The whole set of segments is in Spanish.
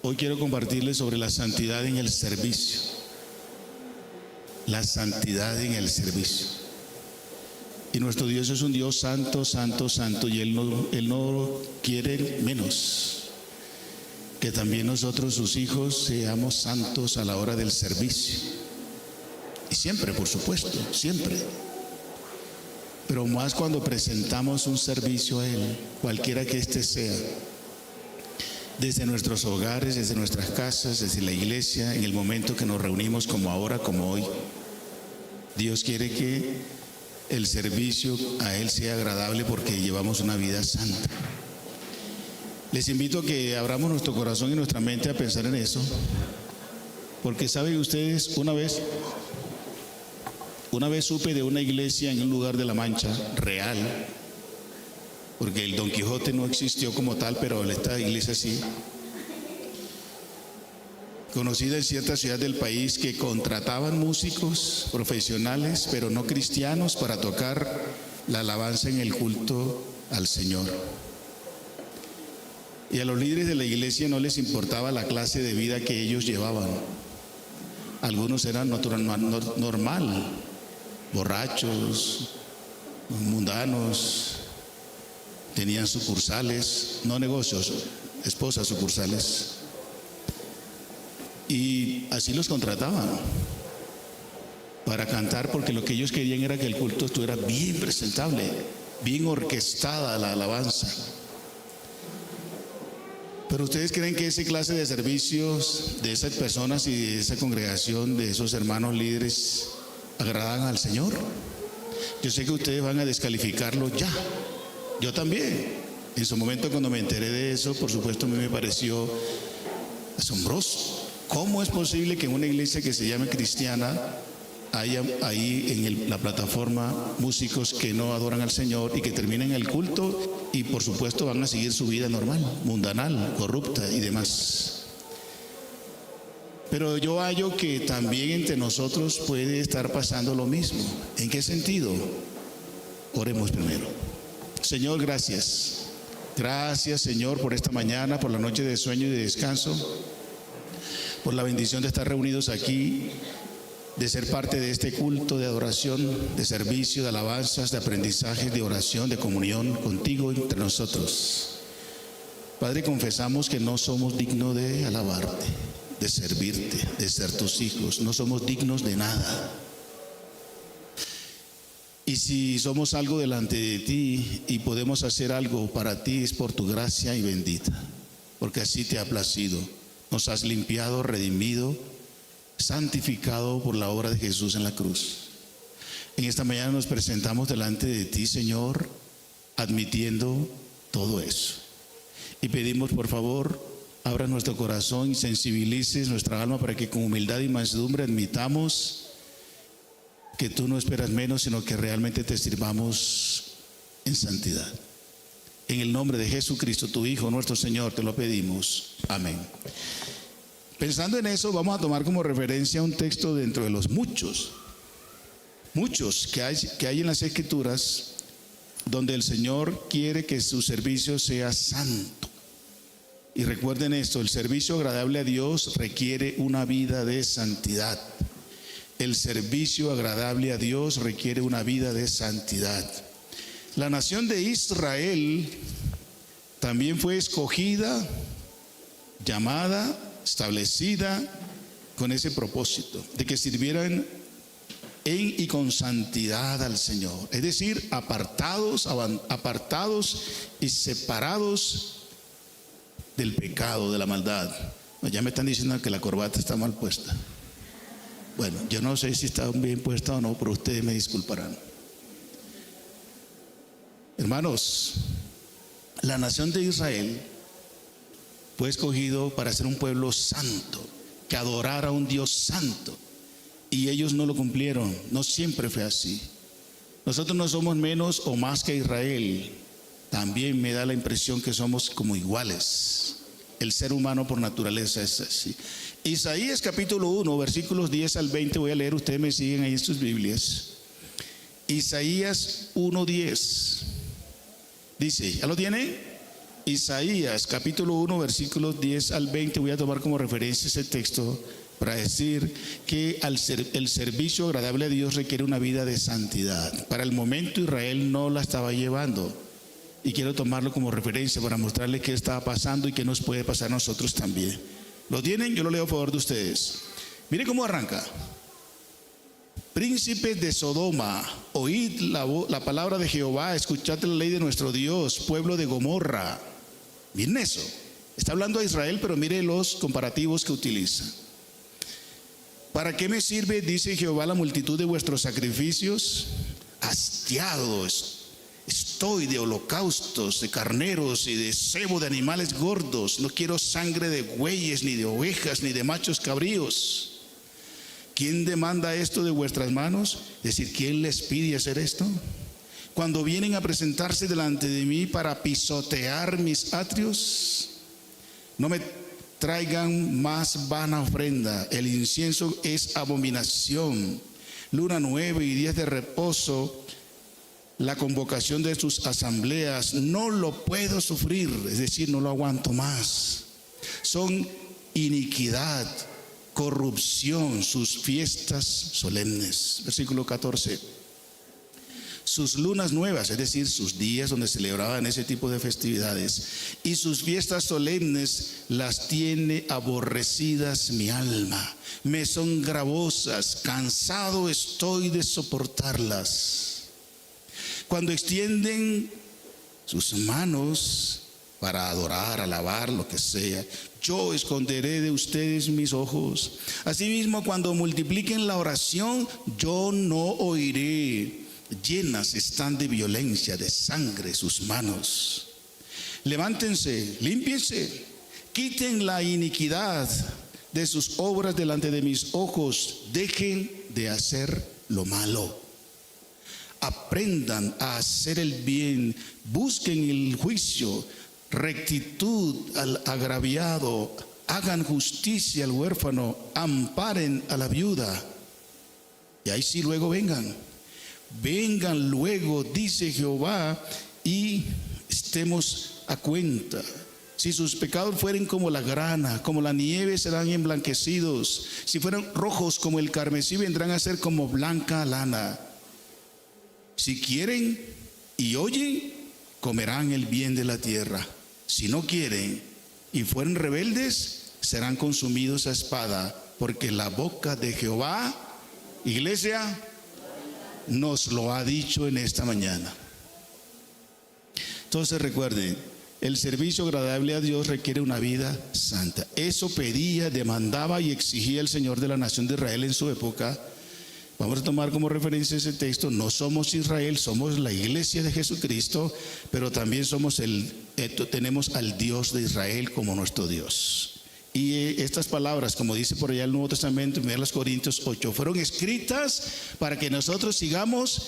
Hoy quiero compartirles sobre la santidad en el servicio. La santidad en el servicio. Y nuestro Dios es un Dios santo, santo, santo, y Él no quiere menos que también nosotros, sus hijos, seamos santos a la hora del servicio. Y siempre, por supuesto, siempre. Pero más cuando presentamos un servicio a Él, cualquiera que éste sea, desde nuestros hogares, desde nuestras casas, desde la iglesia, en el momento que nos reunimos como ahora, como hoy. Dios quiere que el servicio a Él sea agradable porque llevamos una vida santa. Les invito a que abramos nuestro corazón y nuestra mente a pensar en eso, porque saben ustedes, una vez supe de una iglesia en un lugar de La Mancha, real, porque el Don Quijote no existió como tal, pero esta iglesia sí, conocida en cierta ciudad del país, que contrataban músicos profesionales, pero no cristianos, para tocar la alabanza en el culto al Señor. Y a los líderes de la iglesia no les importaba la clase de vida que ellos llevaban. Algunos eran normal, borrachos, mundanos, tenían sucursales, no negocios, esposas sucursales. Y así los contrataban para cantar, porque lo que ellos querían era que el culto estuviera bien presentable, bien orquestada la alabanza. Pero ustedes creen que esa clase de servicios de esas personas y de esa congregación, de esos hermanos líderes, agradan al Señor. Yo sé que ustedes van a descalificarlo ya. Yo también. En su momento, cuando me enteré de eso, por supuesto, a mí me pareció asombroso. ¿Cómo es posible que en una iglesia que se llame cristiana haya ahí en la plataforma músicos que no adoran al Señor y que terminen el culto y por supuesto van a seguir su vida normal, mundanal, corrupta y demás? Pero yo hallo que también entre nosotros puede estar pasando lo mismo. ¿En qué sentido? Oremos primero. Señor, gracias. Gracias, Señor, por esta mañana, por la noche de sueño y de descanso, por la bendición de estar reunidos aquí, de ser parte de este culto de adoración, de servicio, de alabanzas, de aprendizaje, de oración, de comunión contigo entre nosotros. Padre, confesamos que no somos dignos de alabarte, de servirte, de ser tus hijos. No somos dignos de nada. Y si somos algo delante de ti y podemos hacer algo para ti, es por tu gracia y bendita, porque así te ha placido. Nos has limpiado, redimido, santificado por la obra de Jesús en la cruz. En esta mañana nos presentamos delante de ti, Señor, admitiendo todo eso. Y pedimos, por favor, abra nuestro corazón y sensibilices nuestra alma para que con humildad y mansedumbre admitamos que tú no esperas menos, sino que realmente te sirvamos en santidad. En el nombre de Jesucristo, tu Hijo, nuestro Señor, te lo pedimos. Amén. Pensando en eso, vamos a tomar como referencia un texto dentro de los muchos que hay en las Escrituras, donde el Señor quiere que su servicio sea santo. Y recuerden esto, el servicio agradable a Dios requiere una vida de santidad. El servicio agradable a Dios requiere una vida de santidad. La nación de Israel también fue escogida, llamada, establecida con ese propósito de que sirvieran en y con santidad al Señor, es decir, apartados y separados del pecado, de la maldad. Ya me están diciendo que la corbata está mal puesta. Bueno, yo no sé si está bien puesta o no, pero ustedes me disculparán. Hermanos, la nación de Israel fue escogido para ser un pueblo santo, que adorara a un Dios santo, y ellos no lo cumplieron. No siempre fue así. Nosotros no somos menos o más que Israel. También me da la impresión que somos como iguales. El ser humano por naturaleza es así. Isaías capítulo 1, versículos 10 al 20, voy a leer, ustedes me siguen ahí en sus Biblias. Isaías 1:10 dice, ¿ya lo tiene? Isaías capítulo 1 versículos 10 al 20, voy a tomar como referencia ese texto para decir que el servicio agradable a Dios requiere una vida de santidad. Para el momento Israel no la estaba llevando, y quiero tomarlo como referencia para mostrarles qué estaba pasando y qué nos puede pasar a nosotros también. ¿Lo tienen? Yo lo leo a favor de ustedes. Mire cómo arranca. Príncipes de Sodoma, oíd la palabra de Jehová, escuchad la ley de nuestro Dios, pueblo de Gomorra. Miren eso. Está hablando a Israel, pero mire los comparativos que utiliza. ¿Para qué me sirve, dice Jehová, la multitud de vuestros sacrificios? Hastiado estoy de holocaustos, de carneros y de cebo de animales gordos. No quiero sangre de bueyes, ni de ovejas, ni de machos cabríos. ¿Quién demanda esto de vuestras manos? Es decir, ¿quién les pide hacer esto? Cuando vienen a presentarse delante de mí para pisotear mis atrios, no me traigan más vana ofrenda. El incienso es abominación. Luna nueva y días de reposo, la convocación de sus asambleas, no lo puedo sufrir, es decir, no lo aguanto más. Son iniquidad, corrupción, sus fiestas solemnes. Versículo 14. Sus lunas nuevas, es decir, sus días donde celebraban ese tipo de festividades, y sus fiestas solemnes las tiene aborrecidas mi alma. Me son gravosas, cansado estoy de soportarlas. Cuando extienden sus manos para adorar, alabar, lo que sea, yo esconderé de ustedes mis ojos. Asimismo, cuando multipliquen la oración, yo no oiré. Llenas están de violencia, de sangre sus manos. Levántense, límpiense, quiten la iniquidad de sus obras delante de mis ojos. Dejen de hacer lo malo. Aprendan a hacer el bien, busquen el juicio, rectitud al agraviado, hagan justicia al huérfano, amparen a la viuda. Y ahí sí luego vengan luego, dice Jehová, y estemos a cuenta. Si sus pecados fueren como la grana, como la nieve, serán emblanquecidos. Si fueran rojos como el carmesí, vendrán a ser como blanca lana. Si quieren y oyen, comerán el bien de la tierra. Si no quieren y fueren rebeldes, serán consumidos a espada, porque la boca de Jehová, iglesia, nos lo ha dicho en esta mañana. Entonces recuerden, el servicio agradable a Dios requiere una vida santa. Eso pedía, demandaba y exigía el Señor de la nación de Israel en su época. Vamos a tomar como referencia ese texto. No somos Israel, somos la iglesia de Jesucristo, pero también tenemos al Dios de Israel como nuestro Dios. Y estas palabras, como dice por allá el Nuevo Testamento, en 1 Corintios 8, fueron escritas para que nosotros sigamos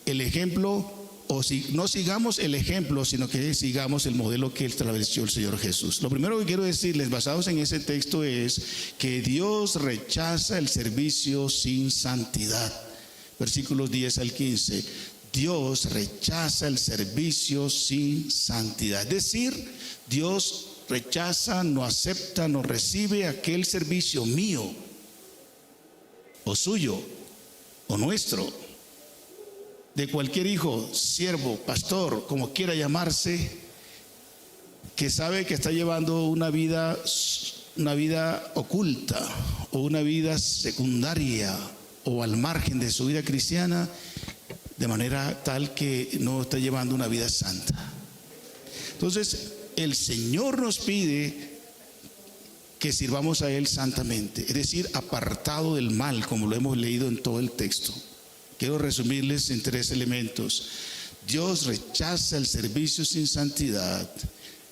el ejemplo, no sigamos el ejemplo, sino que sigamos el modelo que estableció el Señor Jesús. Lo primero que quiero decirles, basados en ese texto, es que Dios rechaza el servicio sin santidad. Versículos 10 al 15. Dios rechaza el servicio sin santidad. Es decir, Dios rechaza, no acepta, no recibe aquel servicio mío o suyo o nuestro, de cualquier hijo, siervo, pastor, como quiera llamarse, que sabe que está llevando una vida oculta o una vida secundaria o al margen de su vida cristiana, de manera tal que no está llevando una vida santa. Entonces, el Señor nos pide que sirvamos a Él santamente, es decir, apartado del mal, como lo hemos leído en todo el texto. Quiero resumirles en 3 elementos. Dios rechaza el servicio sin santidad.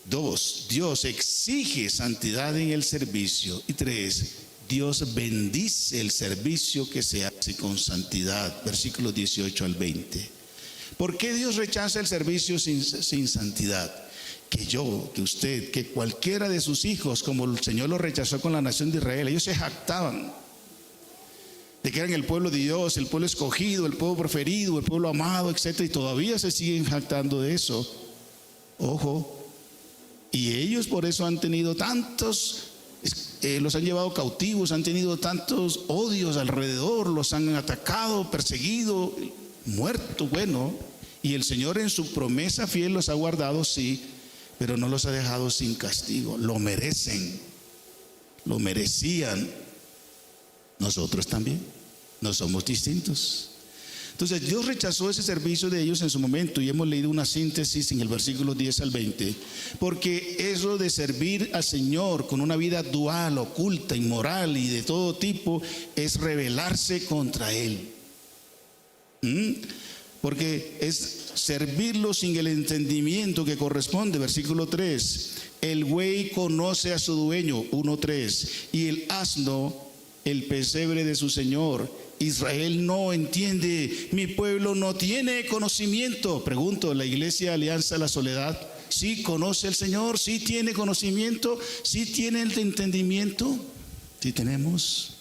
2, Dios exige santidad en el servicio. Y 3, Dios bendice el servicio que se hace con santidad. Versículos 18 al 20. ¿Por qué Dios rechaza el servicio sin santidad? Que yo, que usted, que cualquiera de sus hijos, como el Señor lo rechazó con la nación de Israel, ellos se jactaban de que eran el pueblo de Dios, el pueblo escogido, el pueblo preferido, el pueblo amado, etc. Y todavía se siguen jactando de eso. Ojo, Y ellos por eso han tenido tantos, los han llevado cautivos, han tenido tantos odios alrededor, los han atacado, perseguido, muerto, bueno. Y el Señor en su promesa fiel los ha guardado, sí, pero no los ha dejado sin castigo. Lo merecen, lo merecían. Nosotros también, no somos distintos. Entonces Dios rechazó ese servicio de ellos en su momento, y hemos leído una síntesis en el versículo 10 al 20, porque eso de servir al Señor con una vida dual, oculta, inmoral y de todo tipo, es rebelarse contra Él. Porque es servirlo sin el entendimiento que corresponde. Versículo 3, el buey conoce a su dueño, 1:3, y el asno el pesebre de su señor. Israel no entiende, mi pueblo no tiene conocimiento. Pregunto, ¿la iglesia Alianza La Soledad sí conoce al Señor? ¿Sí tiene conocimiento? ¿Sí tiene el entendimiento? ¿Sí tenemos?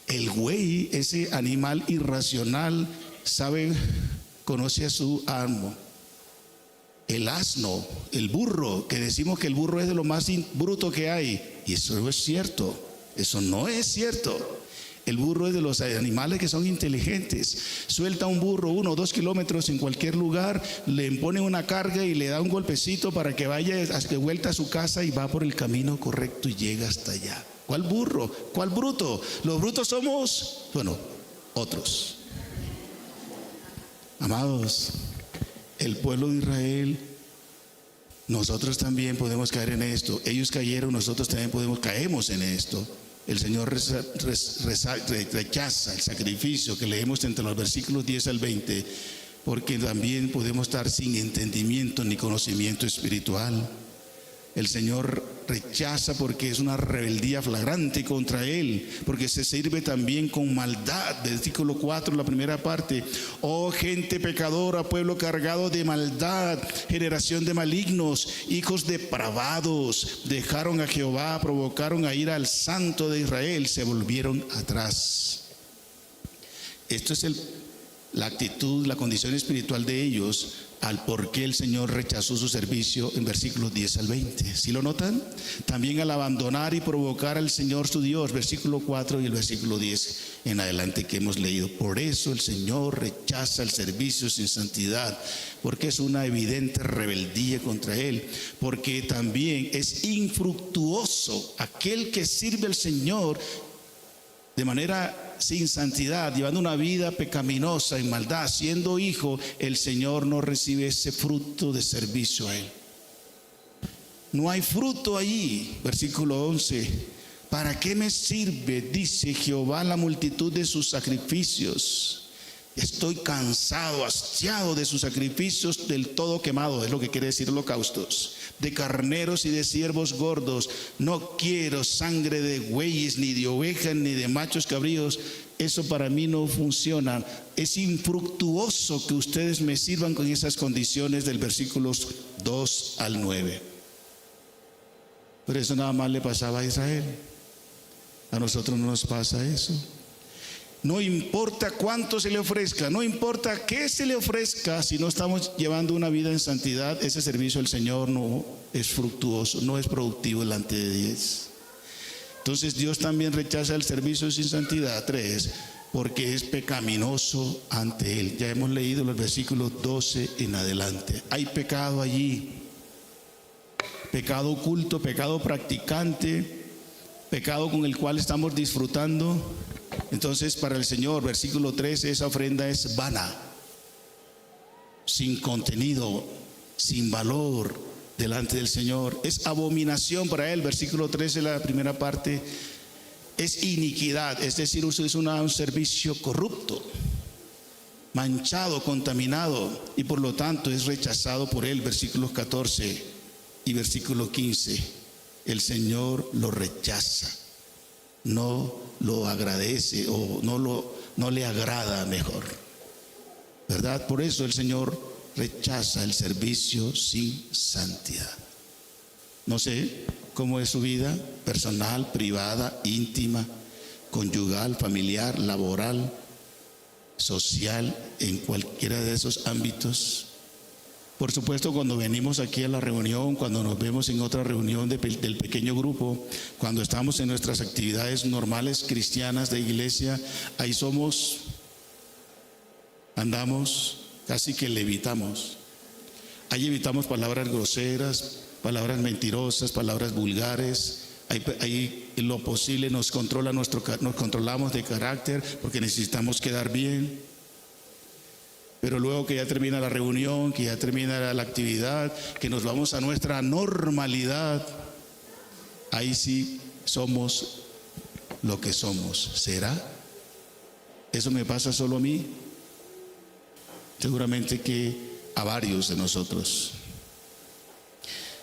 El buey, ese animal irracional, sabe, conoce a su amo. El asno, el burro, que decimos que el burro es de lo más bruto que hay, y eso no es cierto, eso no es cierto. El burro es de los animales que son inteligentes. Suelta un burro 1 o 2 kilómetros en cualquier lugar, le pone una carga y le da un golpecito para que vaya de vuelta a su casa, y va por el camino correcto y llega hasta allá. ¿Cuál burro? ¿Cuál bruto? Los brutos somos, bueno, otros. Amados, el pueblo de Israel, nosotros también podemos caer en esto. Ellos cayeron, nosotros también caemos en esto. El Señor rechaza el sacrificio que leemos entre los versículos 10 al 20, porque también podemos estar sin entendimiento ni conocimiento espiritual. El Señor rechaza porque es una rebeldía flagrante contra Él, porque se sirve también con maldad. Versículo 4, la primera parte: oh gente pecadora, pueblo cargado de maldad, generación de malignos, hijos depravados, dejaron a Jehová, provocaron a ira al Santo de Israel, se volvieron atrás. Esto es la actitud, la condición espiritual de ellos, al por qué el Señor rechazó su servicio en versículos 10 al 20. ¿Sí lo notan? También al abandonar y provocar al Señor su Dios, versículo 4 y el versículo 10 en adelante que hemos leído. Por eso el Señor rechaza el servicio sin santidad, porque es una evidente rebeldía contra Él, porque también es infructuoso aquel que sirve al Señor de manera sin santidad, llevando una vida pecaminosa en maldad, siendo hijo. El Señor no recibe ese fruto de servicio a Él. No hay fruto allí. Versículo 11: ¿para qué me sirve, dice Jehová, la multitud de sus sacrificios? Estoy cansado, hastiado de sus sacrificios del todo quemado, es lo que quiere decir holocaustos, de carneros y de ciervos gordos. No quiero sangre de bueyes, ni de ovejas, ni de machos cabríos. Eso para mí no funciona. Es infructuoso que ustedes me sirvan con esas condiciones del versículos 2 al 9. Pero eso nada más le pasaba a Israel. A nosotros no nos pasa eso. No importa cuánto se le ofrezca, no importa qué se le ofrezca, si no estamos llevando una vida en santidad, ese servicio al Señor no es fructuoso, no es productivo delante de Dios. Entonces Dios también rechaza el servicio sin santidad, 3, porque es pecaminoso ante Él. Ya hemos leído los versículos 12 en adelante. Hay pecado allí, pecado oculto, pecado practicante, pecado con el cual estamos disfrutando. Entonces para el Señor, versículo 13, esa ofrenda es vana, sin contenido, sin valor delante del Señor. Es abominación para Él. Versículo 13, la primera parte, es iniquidad, es decir, es un servicio corrupto, manchado, contaminado, y por lo tanto es rechazado por Él. Versículos 14 y versículo 15, el Señor lo rechaza, no lo agradece, o no le agrada, mejor, ¿verdad? Por eso el Señor rechaza el servicio sin santidad. No sé cómo es su vida personal, privada, íntima, conyugal, familiar, laboral, social, en cualquiera de esos ámbitos. Por supuesto, cuando venimos aquí a la reunión, cuando nos vemos en otra reunión del pequeño grupo, cuando estamos en nuestras actividades normales cristianas de iglesia, ahí andamos casi que levitamos. Ahí evitamos palabras groseras, palabras mentirosas, palabras vulgares. Ahí en lo posible nos controlamos de carácter porque necesitamos quedar bien. Pero luego que ya termina la reunión, que ya termina la actividad, que nos vamos a nuestra normalidad, ahí sí somos lo que somos. ¿Será? ¿Eso me pasa solo a mí? Seguramente que a varios de nosotros.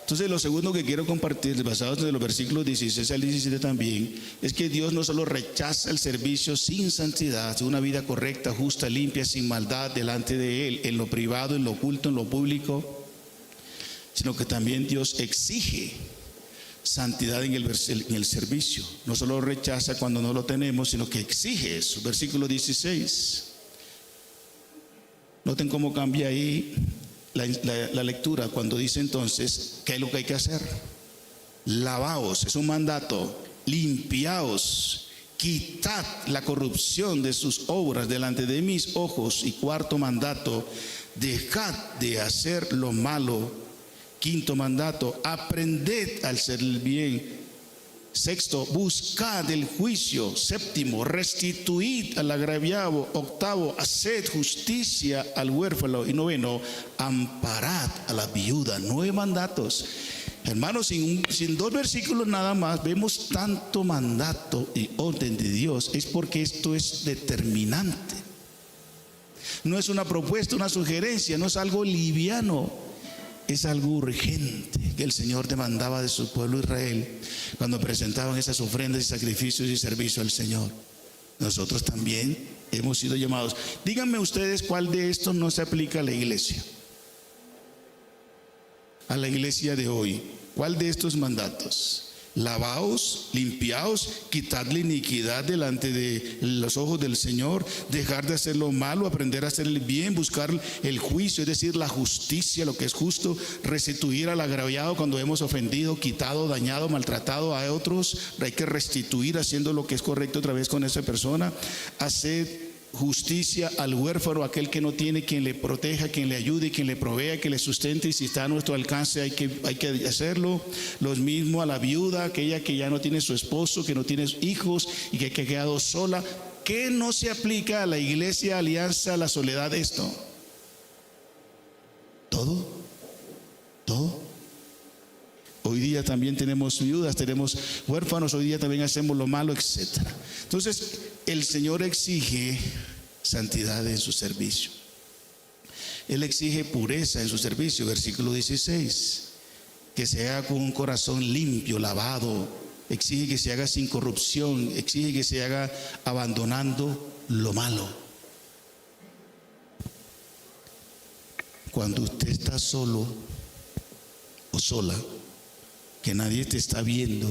Entonces, lo segundo que quiero compartir, basado en los versículos 16 al 17 también, es que Dios no solo rechaza el servicio sin santidad, una vida correcta, justa, limpia, sin maldad delante de Él, en lo privado, en lo oculto, en lo público, sino que también Dios exige santidad en el servicio. No solo rechaza cuando no lo tenemos, sino que exige eso. Versículo 16. Noten cómo cambia ahí la lectura cuando dice entonces, ¿qué es lo que hay que hacer? Lavaos, es un mandato, limpiaos, quitad la corrupción de sus obras delante de mis ojos. Y cuarto mandato, dejad de hacer lo malo. Quinto mandato, aprended al hacer el bien. Sexto, buscad el juicio. Séptimo, restituid al agraviado. Octavo, haced justicia al huérfano. Y noveno, amparad a la viuda. 9 mandatos. Hermanos, sin 2 versículos nada más vemos tanto mandato y orden de Dios. Es porque esto es determinante. No es una propuesta, una sugerencia, no es algo liviano. Es algo urgente que el Señor demandaba de su pueblo Israel cuando presentaban esas ofrendas y sacrificios y servicio al Señor. Nosotros también hemos sido llamados. Díganme ustedes cuál de estos no se aplica a la iglesia. A la iglesia de hoy. ¿Cuál de estos mandatos? Lavaos, limpiaos, quitad la iniquidad delante de los ojos del Señor, dejar de hacer lo malo, aprender a hacer el bien, buscar el juicio, es decir, la justicia, lo que es justo, restituir al agraviado cuando hemos ofendido, quitado, dañado, maltratado a otros. Hay que restituir haciendo lo que es correcto otra vez con esa persona. Hacer justicia al huérfano, aquel que no tiene, quien le proteja, quien le ayude, quien le provea, que le sustente, y si está a nuestro alcance hay que hacerlo. Lo mismo a la viuda, aquella que ya no tiene su esposo, que no tiene hijos y que ha quedado sola. ¿Qué no se aplica a la iglesia, Alianza, a la Soledad esto? Todo. Hoy día también tenemos viudas, tenemos huérfanos, hoy día también hacemos lo malo, etc. Entonces, el Señor exige santidad en su servicio. Él exige pureza en su servicio, versículo 16. Que se haga con un corazón limpio, lavado. Exige que se haga sin corrupción, exige que se haga abandonando lo malo. Cuando usted está solo o sola, que nadie te está viendo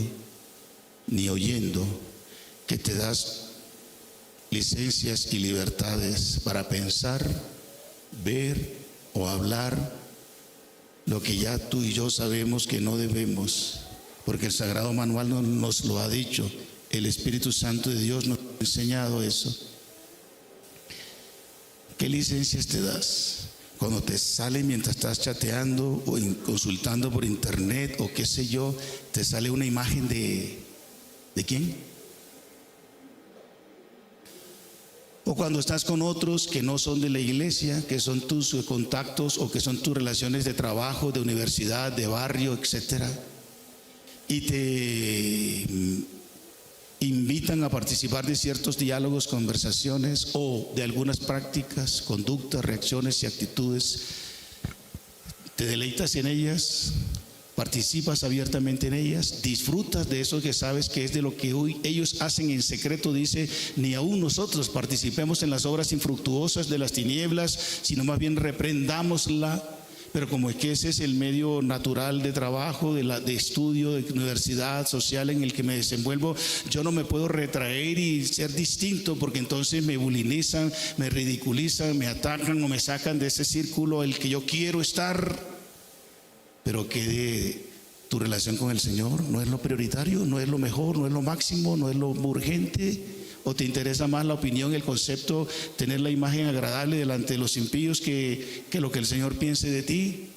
ni oyendo, que te das licencias y libertades para pensar, ver o hablar lo que ya tú y yo sabemos que no debemos, porque el Sagrado Manual nos lo ha dicho, el Espíritu Santo de Dios nos ha enseñado eso. ¿Qué licencias te das? Cuando te sale mientras estás chateando o consultando por internet o qué sé yo, te sale una imagen ¿de quién? O cuando estás con otros que no son de la iglesia, que son tus contactos o que son tus relaciones de trabajo, de universidad, de barrio, etcétera, y te invitan a participar de ciertos diálogos, conversaciones o de algunas prácticas, conductas, reacciones y actitudes. Te deleitas en ellas, participas abiertamente en ellas, disfrutas de eso que sabes que es de lo que hoy ellos hacen en secreto. Dice, ni aún nosotros participemos en las obras infructuosas de las tinieblas, sino más bien reprendámosla. Pero como es que ese es el medio natural de trabajo, de estudio, de universidad social en el que me desenvuelvo, yo no me puedo retraer y ser distinto, porque entonces me bulinizan, me ridiculizan, me atacan o me sacan de ese círculo el que yo quiero estar. Pero que de tu relación con el Señor no es lo prioritario, no es lo mejor, no es lo máximo, no es lo urgente. ¿O te interesa más la opinión, el concepto, tener la imagen agradable delante de los impíos que lo que el Señor piense de ti?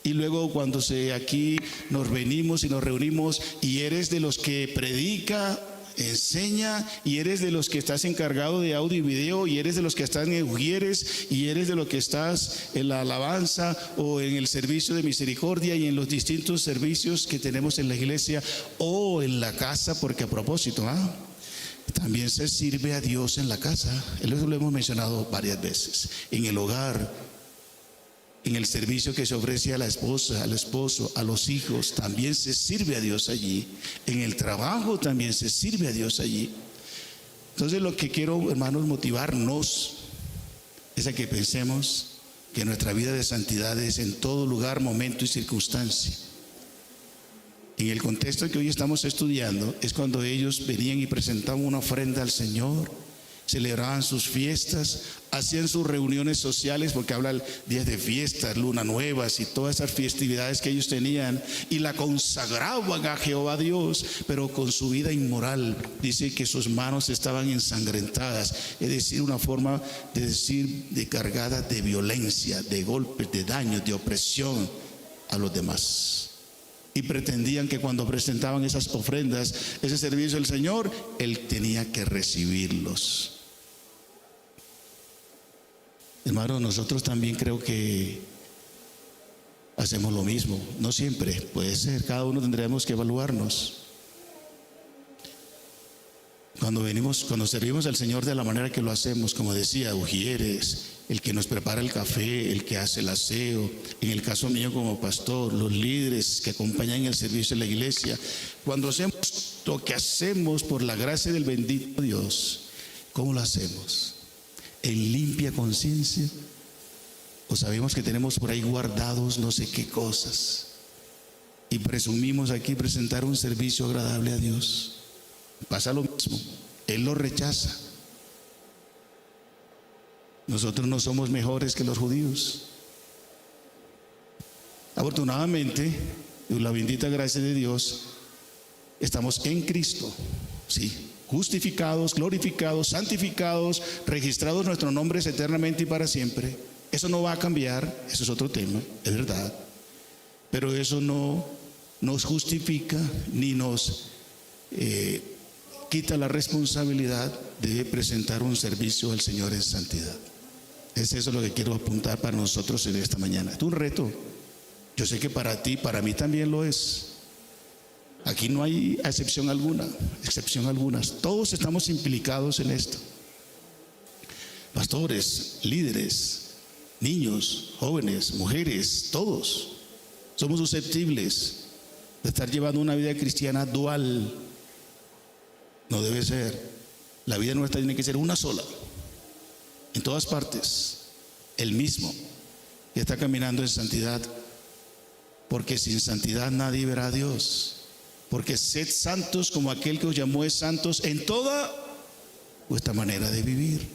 Y luego cuando aquí nos venimos y nos reunimos y eres de los que predica, enseña, y eres de los que estás encargado de audio y video, y eres de los que están en ujieres, y eres de los que estás en la alabanza o en el servicio de misericordia y en los distintos servicios que tenemos en la iglesia o en la casa, porque a propósito, también se sirve a Dios en la casa. Eso lo hemos mencionado varias veces. En el hogar, en el servicio que se ofrece a la esposa, al esposo, a los hijos, también se sirve a Dios allí. En el trabajo también se sirve a Dios allí. Entonces lo que quiero, hermanos, motivarnos es a que pensemos que nuestra vida de santidad es en todo lugar, momento y circunstancia. En el contexto que hoy estamos estudiando es cuando ellos venían y presentaban una ofrenda al Señor, celebraban sus fiestas, hacían sus reuniones sociales, porque hablan días de fiestas, luna nuevas y todas esas festividades que ellos tenían, y la consagraban a Jehová Dios, pero con su vida inmoral. Dice que sus manos estaban ensangrentadas, es decir, una forma de decir de cargada de violencia, de golpes, de daños, de opresión a los demás. Y pretendían que cuando presentaban esas ofrendas, ese servicio al Señor, Él tenía que recibirlos. Hermano, nosotros también creo que hacemos lo mismo. No siempre, puede ser, cada uno tendremos que evaluarnos. Cuando servimos al Señor de la manera que lo hacemos, como decía, ujieres, el que nos prepara el café, el que hace el aseo, en el caso mío como pastor, los líderes que acompañan el servicio de la iglesia, cuando hacemos lo que hacemos por la gracia del bendito Dios, ¿cómo lo hacemos? ¿En limpia conciencia? ¿O sabemos que tenemos por ahí guardados no sé qué cosas y presumimos aquí presentar un servicio agradable a Dios? Pasa lo mismo, Él lo rechaza. Nosotros no somos mejores que los judíos. Afortunadamente, por la bendita gracia de Dios, estamos en Cristo, sí, justificados, glorificados, santificados, registrados nuestros nombres eternamente y para siempre. Eso no va a cambiar, eso es otro tema, es verdad. Pero eso no nos justifica ni nos quita la responsabilidad de presentar un servicio al Señor en santidad. Es eso lo que quiero apuntar para nosotros en esta mañana. Es un reto. Yo sé que para ti, para mí también lo es. Aquí no hay excepción alguna. Todos estamos implicados en esto. Pastores, líderes, niños, jóvenes, mujeres, todos somos susceptibles de estar llevando una vida cristiana dual. No debe ser. La vida nuestra tiene que ser una sola. En todas partes, el mismo que está caminando en santidad, porque sin santidad nadie verá a Dios. Porque sed santos como aquel que os llamó es santos en toda vuestra manera de vivir.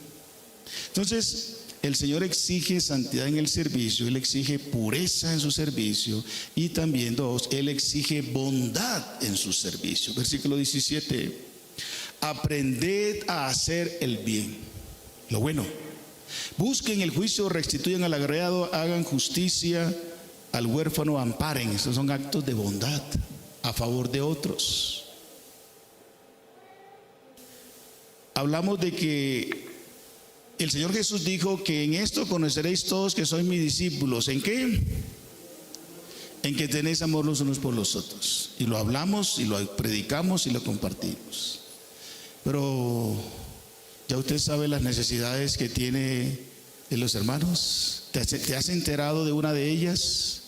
Entonces, el Señor exige santidad en el servicio, Él exige pureza en su servicio y también, Él exige bondad en su servicio. Versículo 17: aprended a hacer el bien, lo bueno. Busquen el juicio, restituyan al agredado, hagan justicia al huérfano, amparen. Estos son actos de bondad a favor de otros. Hablamos de que el Señor Jesús dijo que en esto conoceréis todos que sois mis discípulos. ¿En qué? En que tenéis amor los unos por los otros. Y lo hablamos y lo predicamos y lo compartimos. Pero ya usted sabe las necesidades que tiene de los hermanos. ¿Te has enterado de una de ellas?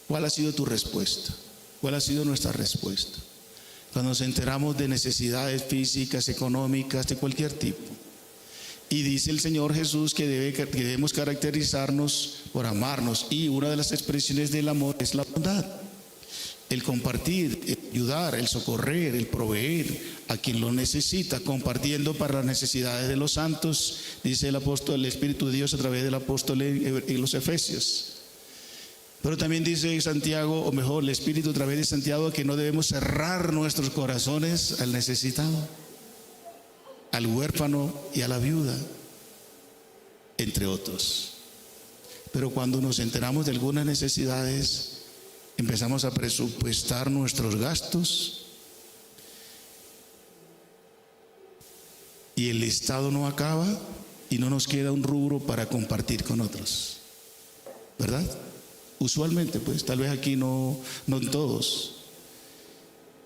¿Cuál ha sido tu respuesta? ¿Cuál ha sido nuestra respuesta? Cuando nos enteramos de necesidades físicas, económicas, de cualquier tipo. Y dice el Señor Jesús que debemos caracterizarnos por amarnos. Y una de las expresiones del amor es la bondad. El compartir, el ayudar, el socorrer, el proveer a quien lo necesita, compartiendo para las necesidades de los santos, dice el apóstol, el Espíritu de Dios a través del apóstol en los Efesios. Pero también dice Santiago, o mejor, el Espíritu a través de Santiago, que no debemos cerrar nuestros corazones al necesitado, al huérfano y a la viuda, entre otros. Pero cuando nos enteramos de algunas necesidades, empezamos a presupuestar nuestros gastos y el listado no acaba y no nos queda un rubro para compartir con otros, ¿verdad? Usualmente, pues, tal vez aquí no en todos.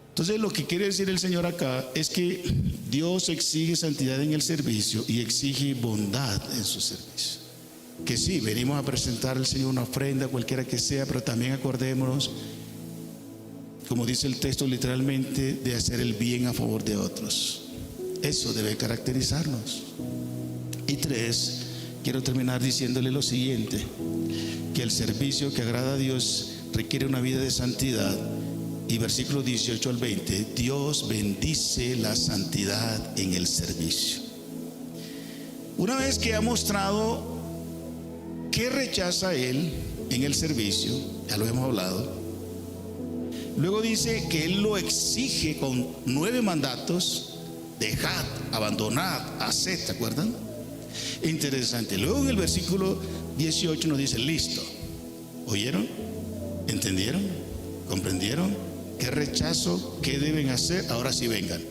Entonces, lo que quiere decir el Señor acá es que Dios exige santidad en el servicio y exige bondad en su servicio. Que sí, venimos a presentar al Señor una ofrenda, cualquiera que sea, pero también acordémonos, como dice el texto literalmente, de hacer el bien a favor de otros. Eso debe caracterizarnos. Y 3, quiero terminar diciéndole lo siguiente, que el servicio que agrada a Dios requiere una vida de santidad. Y versículos 18 al 20, Dios bendice la santidad en el servicio. Una vez que ha mostrado qué rechaza Él en el servicio, ya lo hemos hablado, luego dice que Él lo exige con 9 mandatos: dejad, abandonad, haced, ¿te acuerdan? Interesante. Luego en el versículo 18 nos dice: listo, ¿oyeron? ¿Entendieron? ¿Comprendieron? ¿Qué rechazo? ¿Qué deben hacer? Ahora sí vengan.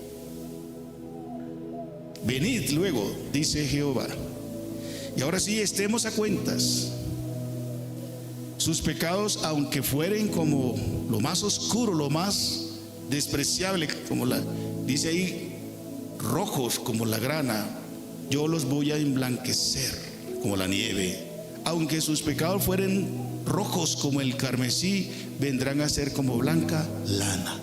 Venid luego, dice Jehová. Y ahora sí, estemos a cuentas. Sus pecados, aunque fueren como lo más oscuro, lo más despreciable, como dice ahí, rojos como la grana, yo los voy a emblanquecer como la nieve. Aunque sus pecados fueren rojos como el carmesí, vendrán a ser como blanca lana.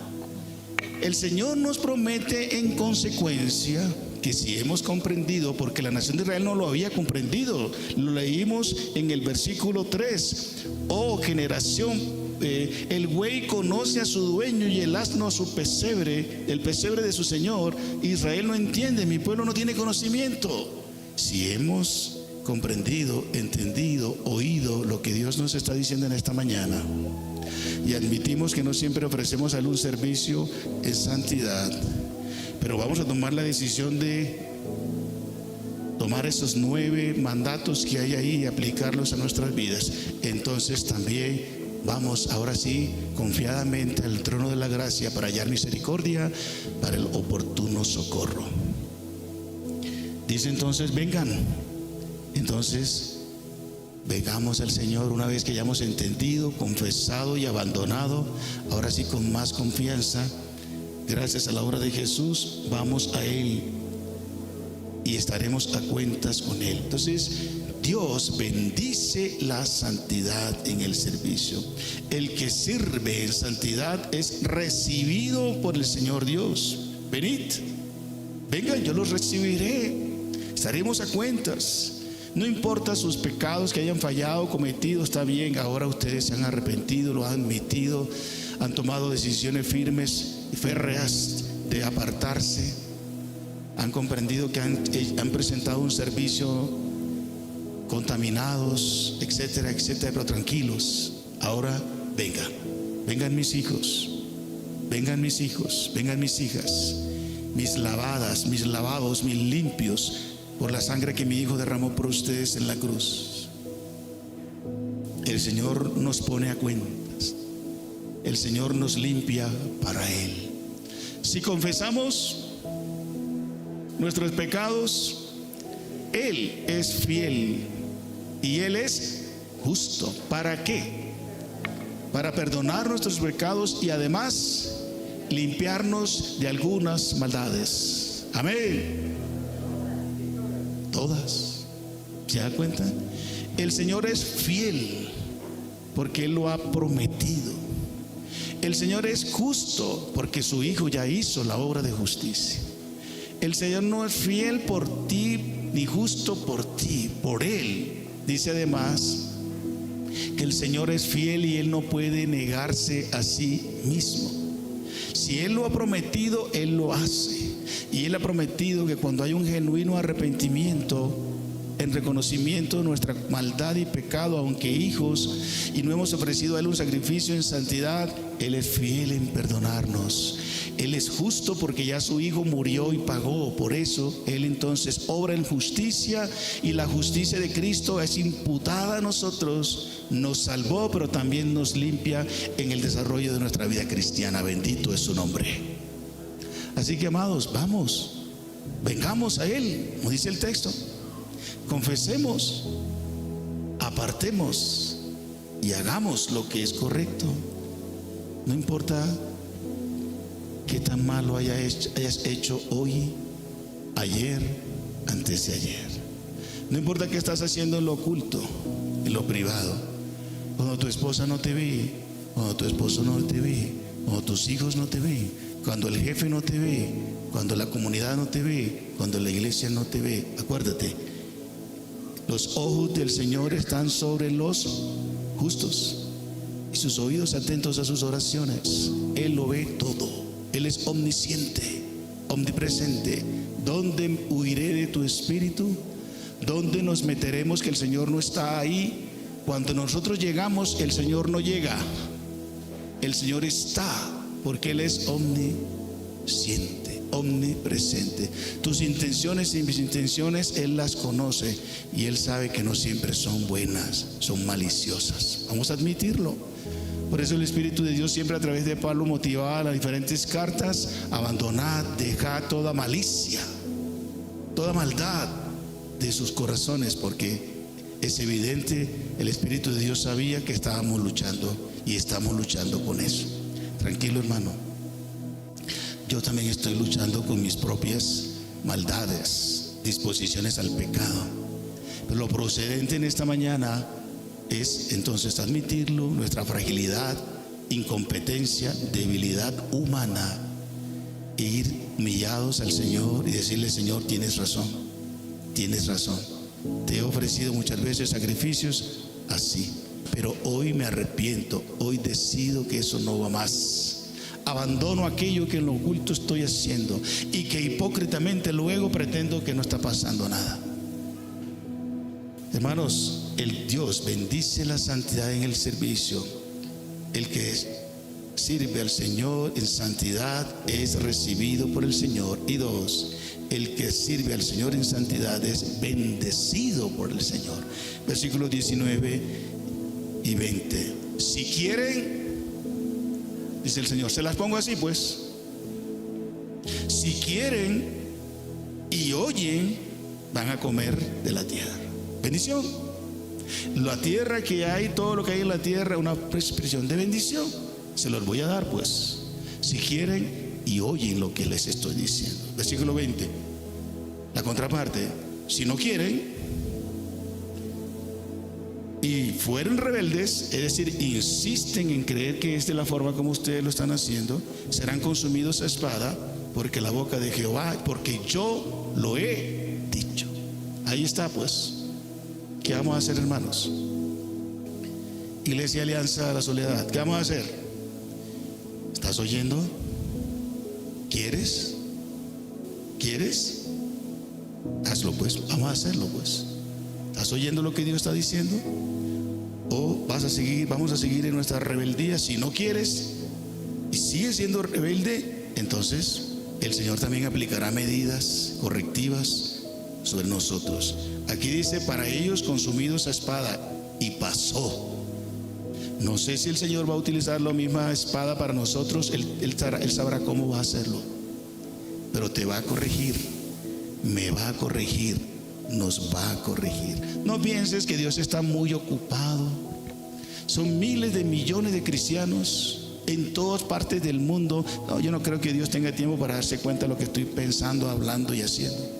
El Señor nos promete en consecuencia que si hemos comprendido, porque la nación de Israel no lo había comprendido, lo leímos en el versículo 3: oh generación, el buey conoce a su dueño y el asno a su pesebre, el pesebre de su señor. Israel no entiende, mi pueblo no tiene conocimiento. Si hemos comprendido, entendido, oído lo que Dios nos está diciendo en esta mañana, y admitimos que no siempre ofrecemos algún servicio en santidad, pero vamos a tomar la decisión de tomar esos 9 mandatos que hay ahí y aplicarlos a nuestras vidas, entonces también vamos ahora sí confiadamente al trono de la gracia para hallar misericordia para el oportuno socorro. Dice entonces: vengan. Entonces, vengamos al Señor una vez que hayamos entendido, confesado y abandonado. Ahora sí, con más confianza, gracias a la obra de Jesús, vamos a Él y estaremos a cuentas con Él. Entonces, Dios bendice la santidad en el servicio. El que sirve en santidad es recibido por el Señor Dios. Venid, vengan, yo los recibiré. Estaremos a cuentas. No importa sus pecados que hayan fallado, cometido, está bien. Ahora ustedes se han arrepentido, lo han admitido, han tomado decisiones firmes y férreas de apartarse. Han comprendido que han presentado un servicio contaminados, etcétera, etcétera, pero tranquilos. Ahora vengan, vengan mis hijos, vengan mis hijos, vengan mis hijas, mis lavadas, mis lavados, mis limpios, por la sangre que mi Hijo derramó por ustedes en la cruz. El Señor nos pone a cuentas. El Señor nos limpia para Él. Si confesamos nuestros pecados, Él es fiel y Él es justo. ¿Para qué? Para perdonar nuestros pecados y además limpiarnos de algunas maldades. Amén. Todas. ¿Se da cuenta? El Señor es fiel porque Él lo ha prometido. El Señor es justo porque su Hijo ya hizo la obra de justicia. El Señor no es fiel por ti ni justo por ti, por Él. Dice además que el Señor es fiel y Él no puede negarse a sí mismo. Si Él lo ha prometido, Él lo hace. Y Él ha prometido que cuando hay un genuino arrepentimiento, en reconocimiento de nuestra maldad y pecado, aunque hijos, y no hemos ofrecido a Él un sacrificio en santidad, Él es fiel en perdonarnos. Él es justo porque ya su Hijo murió y pagó. Por eso Él entonces obra en justicia, y la justicia de Cristo es imputada a nosotros. Nos salvó, pero también nos limpia en el desarrollo de nuestra vida cristiana. Bendito es su nombre. Así que, amados, vamos, vengamos a Él, como dice el texto. Confesemos, apartemos y hagamos lo que es correcto. No importa qué tan malo hayas hecho hoy, ayer, antes de ayer. No importa qué estás haciendo en lo oculto, en lo privado. Cuando tu esposa no te ve, cuando tu esposo no te ve, cuando tus hijos no te ven, cuando el jefe no te ve, cuando la comunidad no te ve, cuando la iglesia no te ve. Acuérdate, los ojos del Señor están sobre los justos y sus oídos atentos a sus oraciones. Él lo ve todo. Él es omnisciente, omnipresente. ¿Dónde huiré de tu espíritu? ¿Dónde nos meteremos que el Señor no está ahí? Cuando nosotros llegamos, el Señor no llega. El Señor está, porque Él es omnisciente, omnipresente. Tus intenciones y mis intenciones Él las conoce, y Él sabe que no siempre son buenas, son maliciosas. Vamos a admitirlo. Por eso el Espíritu de Dios siempre a través de Pablo motivaba las diferentes cartas: abandonad, dejad toda malicia, toda maldad de sus corazones, porque es evidente, el Espíritu de Dios sabía que estábamos luchando, y estamos luchando con eso. Tranquilo, hermano, yo también estoy luchando con mis propias maldades, disposiciones al pecado. Pero lo procedente en esta mañana es entonces admitirlo, nuestra fragilidad, incompetencia, debilidad humana, e ir humillados al Señor y decirle: Señor, tienes razón, tienes razón. Te he ofrecido muchas veces sacrificios así, pero hoy me arrepiento, hoy decido que eso no va más. Abandono aquello que en lo oculto estoy haciendo y que hipócritamente luego pretendo que no está pasando nada. Hermanos, el Dios bendice la santidad en el servicio. El que sirve al Señor en santidad es recibido por el Señor. Y dos, el que sirve al Señor en santidad es bendecido por el Señor. Versículos 19 y 20. Si quieren, dice el Señor, se las pongo así pues: si quieren y oyen, van a comer de la tierra. Bendición. La tierra que hay, todo lo que hay en la tierra, una expresión de bendición. Se los voy a dar pues, si quieren y oyen lo que les estoy diciendo. Versículo 20, la contraparte: si no quieren y fueren rebeldes, es decir, insisten en creer que es de la forma como ustedes lo están haciendo, serán consumidos a espada, porque la boca de Jehová, porque yo lo he dicho. Ahí está pues. ¿Qué vamos a hacer, hermanos? Iglesia Alianza de la Soledad, ¿qué vamos a hacer? ¿Estás oyendo? ¿Quieres? ¿Quieres? Hazlo pues, vamos a hacerlo pues. ¿Estás oyendo lo que Dios está diciendo? ¿O vamos a seguir en nuestra rebeldía? Si no quieres y sigues siendo rebelde, entonces el Señor también aplicará medidas correctivas sobre nosotros. Aquí dice: para ellos consumidos a espada, y pasó. No sé si el Señor va a utilizar la misma espada para nosotros. Él sabrá cómo va a hacerlo, pero te va a corregir, me va a corregir, nos va a corregir. No pienses que Dios está muy ocupado. Son miles de millones de cristianos en todas partes del mundo. No, yo no creo que Dios tenga tiempo para darse cuenta de lo que estoy pensando, hablando y haciendo.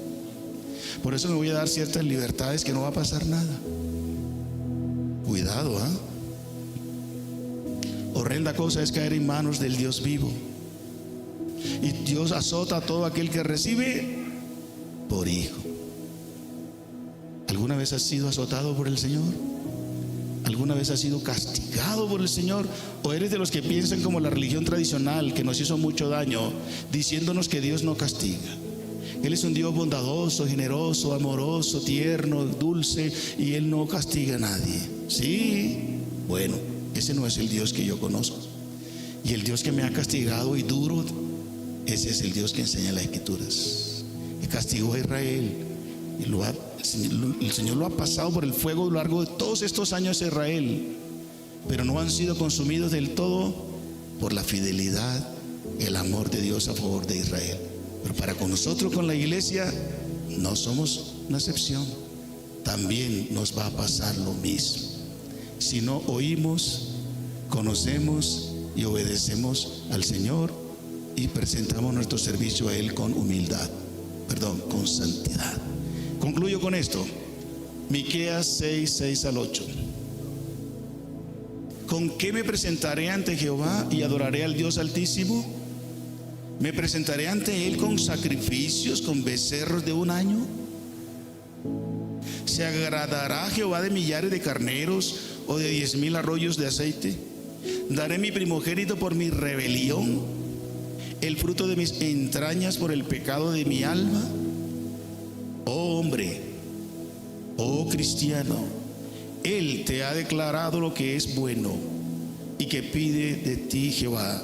Por eso me voy a dar ciertas libertades, que no va a pasar nada. Cuidado, ¿ah? Horrenda cosa es caer en manos del Dios vivo. Y Dios azota a todo aquel que recibe por hijo. ¿Alguna vez has sido azotado por el Señor? ¿Alguna vez has sido castigado por el Señor? ¿O eres de los que piensan como la religión tradicional, que nos hizo mucho daño, diciéndonos que Dios no castiga? Él es un Dios bondadoso, generoso, amoroso, tierno, dulce, y Él no castiga a nadie. Sí, bueno, ese no es el Dios que yo conozco. Y el Dios que me ha castigado y duro, ese es el Dios que enseña las Escrituras. Que castigó a Israel y el Señor lo ha pasado por el fuego a lo largo de todos estos años de Israel, pero no han sido consumidos del todo por la fidelidad, el amor de Dios a favor de Israel. Pero para con nosotros, con la iglesia, no somos una excepción. También nos va a pasar lo mismo si no oímos, conocemos y obedecemos al Señor y presentamos nuestro servicio a Él con humildad, con santidad. Concluyo con esto. Miqueas 6, 6 al 8. ¿Con qué me presentaré ante Jehová y adoraré al Dios Altísimo? ¿Me presentaré ante Él con sacrificios, con becerros de un año? ¿Se agradará Jehová de millares de carneros o de 10,000 arroyos de aceite? ¿Daré mi primogénito por mi rebelión, el fruto de mis entrañas por el pecado de mi alma? Oh hombre, oh cristiano, Él te ha declarado lo que es bueno y que pide de ti Jehová: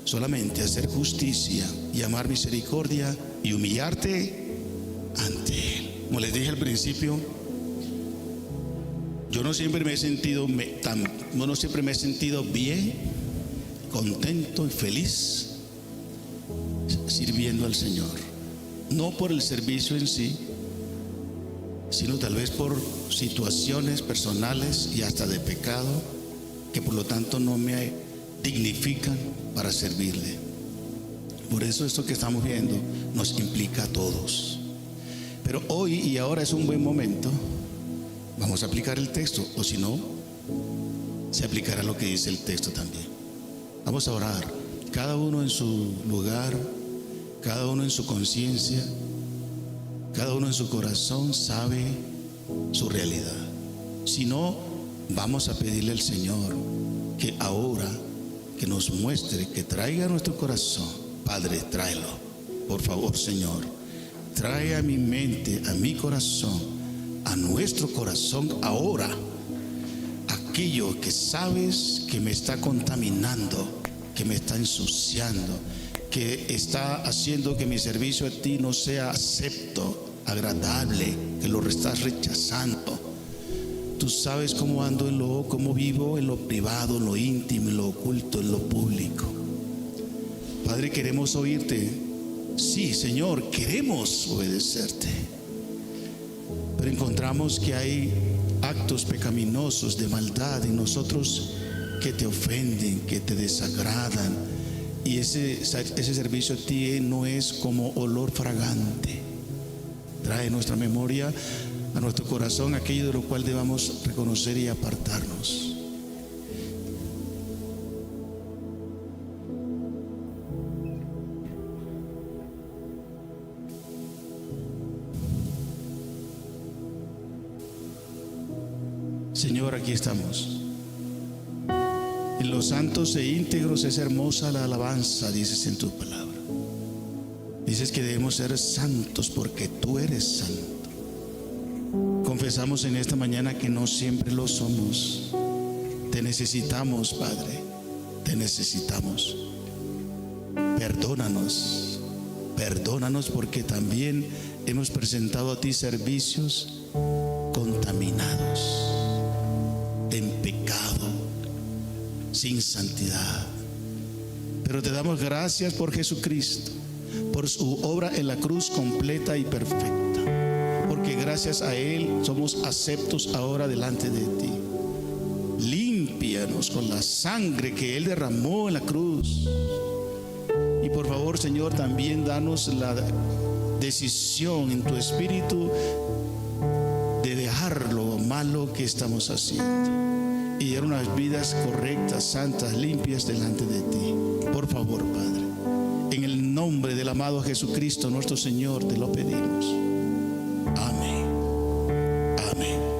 solamente hacer justicia y amar misericordia y humillarte ante Él. Como les dije al principio, yo no siempre me he sentido bien, contento y feliz sirviendo al Señor. No por el servicio en sí, sino tal vez por situaciones personales y hasta de pecado, que por lo tanto no me dignifican para servirle. Por eso esto que estamos viendo nos implica a todos. Pero hoy y ahora es un buen momento. Vamos a aplicar el texto, o si no, se aplicará lo que dice el texto también. Vamos a orar, cada uno en su lugar, cada uno en su conciencia, cada uno en su corazón sabe su realidad. Si no, vamos a pedirle al Señor que ahora, que nos muestre, que traiga a nuestro corazón. Padre, tráelo, por favor, Señor. Trae a mi mente, a mi corazón, a nuestro corazón ahora, aquello que sabes que me está contaminando, que me está ensuciando, que está haciendo que mi servicio a ti no sea acepto, agradable, que lo estás rechazando. Tú sabes cómo ando cómo vivo en lo privado, en lo íntimo, en lo oculto, en lo público. Padre, queremos oírte. Sí, Señor, queremos obedecerte. Pero encontramos que hay actos pecaminosos de maldad en nosotros que te ofenden, que te desagradan. Y ese servicio a ti no es como olor fragante. Trae a nuestra memoria, a nuestro corazón, aquello de lo cual debamos reconocer y apartarnos. Señor, aquí estamos. En los santos e íntegros es hermosa la alabanza, dices en tu palabra. Dices que debemos ser santos porque tú eres santo. Confesamos en esta mañana que no siempre lo somos. Te necesitamos, Padre, te necesitamos. Perdónanos, perdónanos porque también hemos presentado a ti servicios contaminados, en pecado, sin santidad. Pero te damos gracias por Jesucristo, por su obra en la cruz completa y perfecta, porque gracias a Él somos aceptos ahora delante de ti. Límpianos con la sangre que Él derramó en la cruz. Y por favor, Señor, también danos la decisión en tu espíritu de dejar lo malo que estamos haciendo y llevar unas vidas correctas, santas, limpias delante de ti. Por favor, Padre, en el nombre del amado Jesucristo nuestro Señor te lo pedimos. Amén. Amén.